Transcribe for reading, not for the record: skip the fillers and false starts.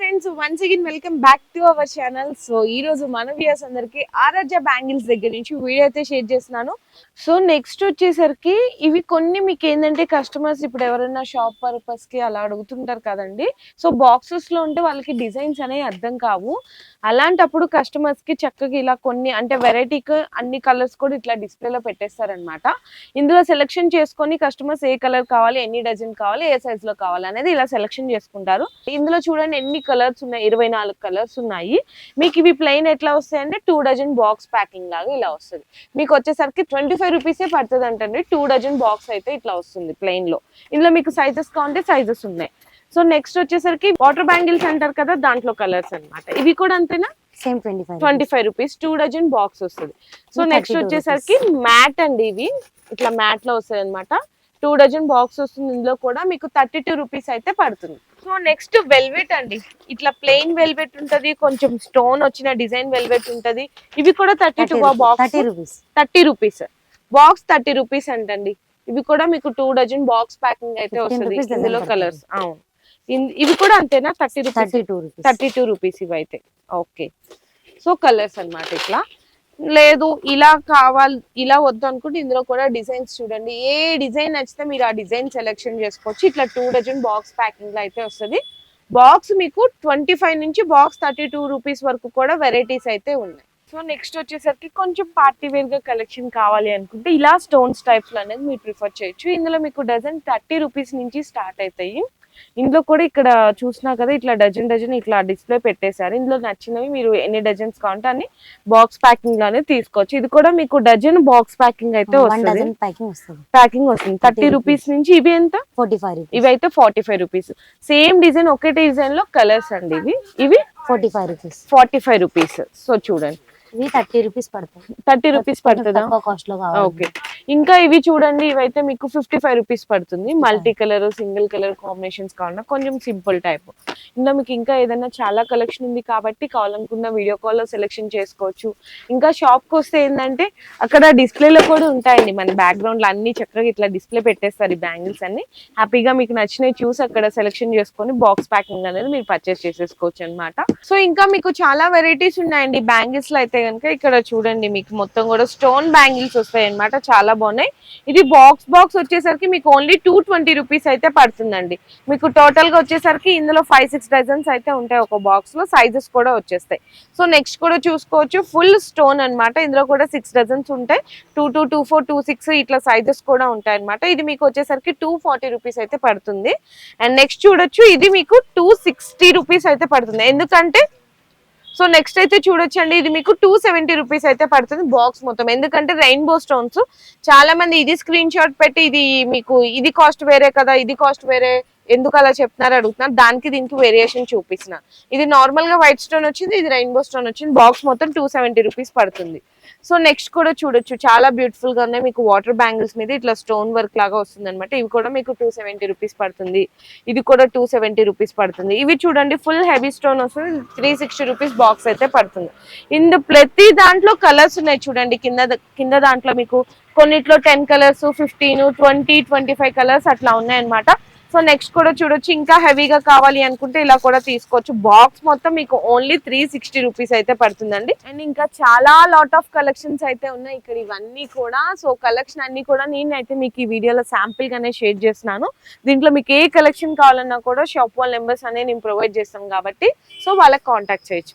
Friends, once again welcome back to our channel. So ఈ రోజు మన వ్యూయర్స్ అందరికి ఆరాధ్య బ్యాంగిల్స్ దగ్గర నుంచి వీడియో అయితే షేర్ చేస్తున్నాను. సో నెక్స్ట్ వచ్చేసరికి ఇవి కొన్ని మీకు ఏంటంటే కస్టమర్స్ ఇప్పుడు ఎవరైనా షాప్ పర్పస్ కి అలా అడుగుతుంటారు కదండి. సో బాక్సెస్ లో ఉంటే వాళ్ళకి డిజైన్స్ అనేవి అర్థం కావు. అలాంటప్పుడు కస్టమర్స్ కి చక్కగా ఇలా కొన్ని అంటే వెరైటీకి అన్ని కలర్స్ కూడా ఇట్లా డిస్ప్లేలో పెట్టేస్తారనమాట. ఇందులో సెలెక్షన్ చేసుకొని కస్టమర్స్ ఏ కలర్ కావాలి, ఎన్ని డజన్ కావాలి, ఏ సైజ్ లో కావాలి అనేది ఇలా సెలెక్షన్ చేసుకుంటారు. ఇందులో చూడండి ఎన్ని కలర్స్ ఉన్నాయి, 24 కలర్స్ ఉన్నాయి. మీకు ఇవి ప్లెయిన్ ఎట్లా వస్తాయి అంటే 2 డజన్ బాక్స్ ప్యాకింగ్ లాగా ఇలా వస్తుంది. మీకు వచ్చేసరికి 25 రూపీసే పడుతుంది అంటండి. 2 డజన్ బాక్స్ అయితే ఇట్లా వస్తుంది ప్లెయిన్ లో. ఇందులో మీకు సైజెస్ కావాలంటే సైజెస్ ఉన్నాయి. సో నెక్స్ట్ వచ్చేసరికి వాటర్ బ్యాంగిల్స్ అంటారు కదా, దాంట్లో కలర్స్ అన్నమాట. ఇవి కూడా అంతేనా? సేమ్ 25 రూపీస్ 2 డజన్ బాక్స్ వస్తుంది. సో నెక్స్ట్ వచ్చేసరికి మ్యాట్ అండి. ఇవి ఇట్లా మ్యాట్ లో వస్తాయి అనమాట. 2 డజన్ బాక్స్ వస్తుంది. ఇందులో కూడా మీకు 32 రూపీస్ అయితే పడుతుంది. సో నెక్స్ట్ వెల్వెట్ అండి. ఇట్లా ప్లెయిన్ వెల్వెట్ ఉంటది, కొంచెం స్టోన్ వచ్చిన డిజైన్ వెల్వెట్ ఉంటది. ఇవి కూడా 32 బాక్స్ 30 రూపీస్ బాక్స్ 30 రూపీస్ అంటండి. ఇవి కూడా మీకు 2 డజన్ బాక్స్ ప్యాకింగ్ అయితే వస్తుంది. ఇందులో కలర్స్ అవును. ఇవి కూడా అంతేనా? 32 రూపీస్ ఇవి అయితే. ఓకే, సో కలర్స్ అన్నమాట. ఇట్లా లేదు ఇలా కావాలి ఇలా వద్దు అనుకుంటే ఇందులో కూడా డిజైన్స్ చూడండి. ఏ డిజైన్ నచ్చితే మీరు ఆ డిజైన్ సెలెక్షన్ చేసుకోవచ్చు. ఇట్లా 2 డజన్ బాక్స్ ప్యాకింగ్ లో అయితే వస్తుంది. బాక్స్ మీకు 25 నుంచి బాక్స్ 32 రూపీస్ వరకు కూడా వెరైటీస్ అయితే ఉన్నాయి. సో నెక్స్ట్ వచ్చేసరికి కొంచెం పార్టీ వేర్ గా కలెక్షన్ కావాలి అనుకుంటే ఇలా స్టోన్స్ టైప్స్ లో అనేది మీరు ప్రిఫర్ చేయొచ్చు. ఇందులో మీకు డజన్ 30 రూపీస్ నుంచి స్టార్ట్ అవుతాయి. ఇందులో కూడా ఇక్కడ చూసినా కదా ఇట్లా డజన్ డజన్ ఇట్లా డిస్ప్లే పెట్టేశారు. ఇందులో నచ్చినవి మీరు ఎన్ని డజన్స్ కావాలంటే అన్ని బాక్స్ ప్యాకింగ్ లోనే తీసుకోవచ్చు. ఇది కూడా మీకు డజన్ బాక్స్ ప్యాకింగ్ అయితే వస్తుంది. ప్యాకింగ్ వస్తుంది 30 రూపీస్ నుంచి. ఇవి ఎంత? 45. ఇవి అయితే 45 రూపీస్. సేమ్ డిజైన్ ఒకే డిజైన్ లో కలర్స్ అండి. ఇవి 45 రూపీస్. సో చూడండి 30 రూపీస్ పడుతుంది. 30 రూపీస్ పడుతుందా? ఓకే. ఇంకా ఇవి చూడండి, ఇవైతే మీకు 55 రూపీస్ పడుతుంది. Multi colour, single colour combinations కావాలన్నా కొంచెం సింపుల్ టైప్. ఇందులో మీకు ఇంకా ఏదైనా చాలా కలెక్షన్ ఉంది కాబట్టి కావాలనుకున్న వీడియో కాల్ లో సెలెక్షన్ చేసుకోవచ్చు. ఇంకా షాప్ కి వస్తే ఏంటంటే అక్కడ డిస్ప్లేలో కూడా ఉంటాయండి. మన బ్యాక్గ్రౌండ్ లో అన్ని చక్కగా ఇట్లా డిస్ప్లే పెట్టేస్తారు ఈ బ్యాంగిల్స్ అన్ని. హ్యాపీగా మీకు నచ్చినవి చూసి అక్కడ సెలెక్షన్ చేసుకొని బాక్స్ ప్యాకింగ్ అనేది మీరు పర్చేస్ చేసేసుకోవచ్చు అనమాట. సో ఇంకా మీకు చాలా వెరైటీస్ ఉన్నాయండి బ్యాంగిల్స్ లో అయితే కనుక. ఇక్కడ చూడండి మీకు మొత్తం కూడా స్టోన్ బ్యాంగిల్స్ వస్తాయి అనమాట. చాలా బాగున్నాయి. ఇది బాక్స్ వచ్చేసరికి మీకు ఓన్లీ 220 రూపీస్ అయితే పడుతుందండి. మీకు టోటల్ గా వచ్చేసరికి ఇందులో 5-6 డజన్స్ అయితే ఉంటాయి ఒక బాక్స్ లో. సైజెస్ కూడా వచ్చేస్తాయి. సో నెక్స్ట్ కూడా చూసుకోవచ్చు, ఫుల్ స్టోన్ అనమాట. ఇందులో కూడా 6 డజన్స్ ఉంటాయి. 22, 24, 26 ఇట్లా సైజెస్ కూడా ఉంటాయి అనమాట. ఇది మీకు వచ్చేసరికి 240 రూపీస్ అయితే పడుతుంది. అండ్ నెక్స్ట్ చూడొచ్చు, ఇది మీకు 260 రూపీస్ అయితే పడుతుంది. ఎందుకంటే సో నెక్స్ట్ అయితే చూడొచ్చండి, ఇది మీకు 270 రూపీస్ అయితే పడుతుంది బాక్స్ మొత్తం. ఎందుకంటే రెయిన్బో స్టోన్స్ చాలా మంది ఇది స్క్రీన్ షాట్ పెట్టి ఇది మీకు ఇది కాస్ట్ వేరే కదా, ఇది కాస్ట్ వేరే, ఎందుకు అలా చెప్తున్నారు అడుగుతున్నారు. దానికి దీనికి వేరియేషన్ చూపిస్తున్నా. ఇది నార్మల్ గా వైట్ స్టోన్ వచ్చింది, ఇది రెయిన్బో స్టోన్ వచ్చింది. బాక్స్ మొత్తం 270 రూపీస్ పడుతుంది. సో నెక్స్ట్ కూడా చూడొచ్చు, చాలా బ్యూటిఫుల్ గా ఉన్నాయి. మీకు వాటర్ బ్యాంగిల్స్ మీద ఇట్లా స్టోన్ వర్క్ లాగా వస్తుంది అనమాట. ఇవి కూడా మీకు 270 రూపీస్ పడుతుంది. ఇది కూడా 270 రూపీస్ పడుతుంది. ఇవి చూడండి ఫుల్ హెవీ స్టోన్ వస్తుంది. 360 రూపీస్ బాక్స్ అయితే పడుతుంది. ప్రతి దాంట్లో కలర్స్ ఉన్నాయి చూడండి. కింద దాంట్లో మీకు కొన్నిట్లో 10 కలర్స్, 15, 20, 25 కలర్స్ అట్లా ఉన్నాయన్నమాట. సో నెక్స్ట్ కూడా చూడొచ్చు, ఇంకా హెవీగా కావాలి అనుకుంటే ఇలా కూడా తీసుకోవచ్చు. బాక్స్ మొత్తం మీకు ఓన్లీ 360 రూపీస్ అయితే పడుతుందండి. అండ్ ఇంకా చాలా లాట్ ఆఫ్ కలెక్షన్స్ అయితే ఉన్నాయి ఇక్కడ ఇవన్నీ కూడా. సో కలెక్షన్ అన్ని కూడా నేనైతే మీకు ఈ వీడియోలో శాంపిల్ గానే షేర్ చేస్తున్నాను. దీంట్లో మీకు ఏ కలెక్షన్ కావాలన్నా కూడా షాప్ వాళ్ళ నెంబర్స్ అనేవి నేను ప్రొవైడ్ చేస్తాను కాబట్టి సో వాళ్ళకి కాంటాక్ట్ చేయొచ్చు.